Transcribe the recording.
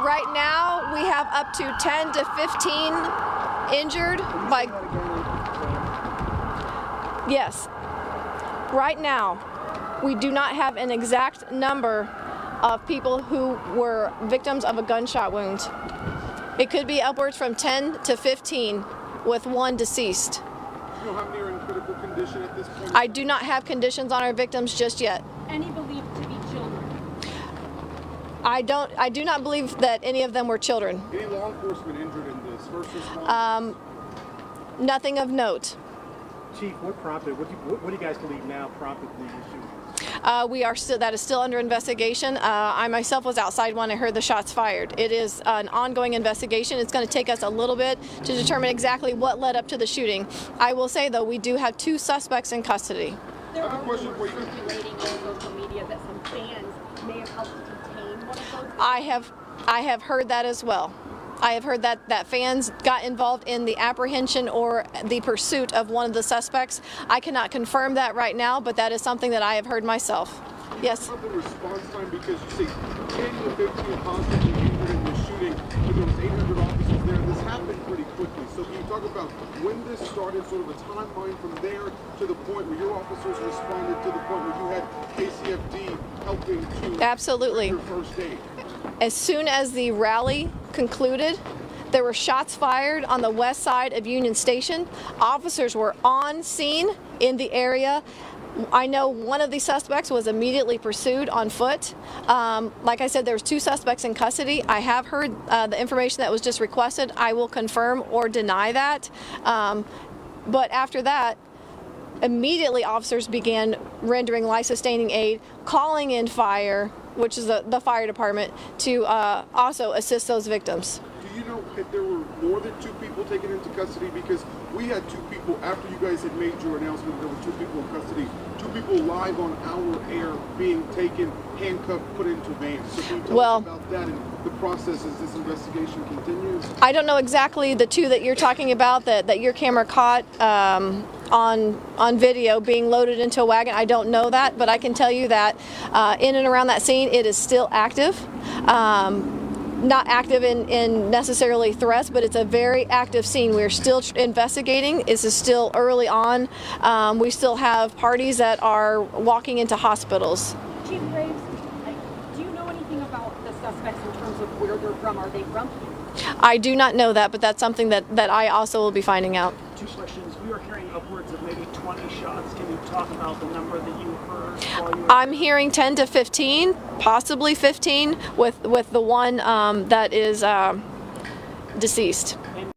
Right now, we have up to 10 to 15 injured by... Yes. Right now, we do not have an exact number of people who were victims of a gunshot wound. It could be upwards from 10 to 15 with one deceased. Do you know how many are in critical condition at this point? I do not have conditions on our victims just yet. Any believed to be children? I do not believe that any of them were children. Any law enforcement injured in this? First responders? Nothing of note. Chief, what prompted, what do you guys believe now prompted the shooting? That is still under investigation. I myself was outside when I heard the shots fired. It is an ongoing investigation. It's going to take us a little bit to determine exactly what led up to the shooting. I will say, though, we do have 2 suspects in custody. There are rumors circulating on social media that some fans may have helped to contain one of those. I have heard that as well. I have heard that fans got involved in the apprehension or the pursuit of one of the suspects. I cannot confirm that right now, but that is something that I have heard myself. Yes? About the response time, because you say 10 to 15 possibly injured in the shooting, but there was 800 officers there. This happened pretty quickly. So can you talk about when this started, sort of a timeline from there to the point where your officers responded to the point where you had KCFD helping to Absolutely. Your first aid? As soon as the rally concluded, there were shots fired on the west side of Union Station. Officers were on scene in the area. I know one of the suspects was immediately pursued on foot. Like I said, there was 2 suspects in custody. I have heard the information that was just requested. I will confirm or deny that. But after that, immediately officers began rendering life-sustaining aid, calling in fire, which is the fire department, to also assist those victims. Do you know if there were more than 2 people taken into custody? Because we had 2 people, after you guys had made your announcement, there were 2 people in custody, 2 people live on our air being taken, handcuffed, put into vans. So can you tell us about that and the process as this investigation continues? I don't know exactly the 2 that you're talking about that your camera caught on video being loaded into a wagon. I don't know that, but I can tell you that in and around that scene it is still active. Not active in necessarily threats, but it's a very active scene. We're still investigating. This is still early on. We still have parties that are walking into hospitals. Chief Graves, do you know anything about the suspects in terms of where they're from? Are they from here? I do not know that, but that's something that I also will be finding out. 2 questions. We are hearing upwards of maybe 20 shots. Can you talk about the number that you heard while you were... I'm hearing 10 to 15, possibly 15, with the one that is deceased. And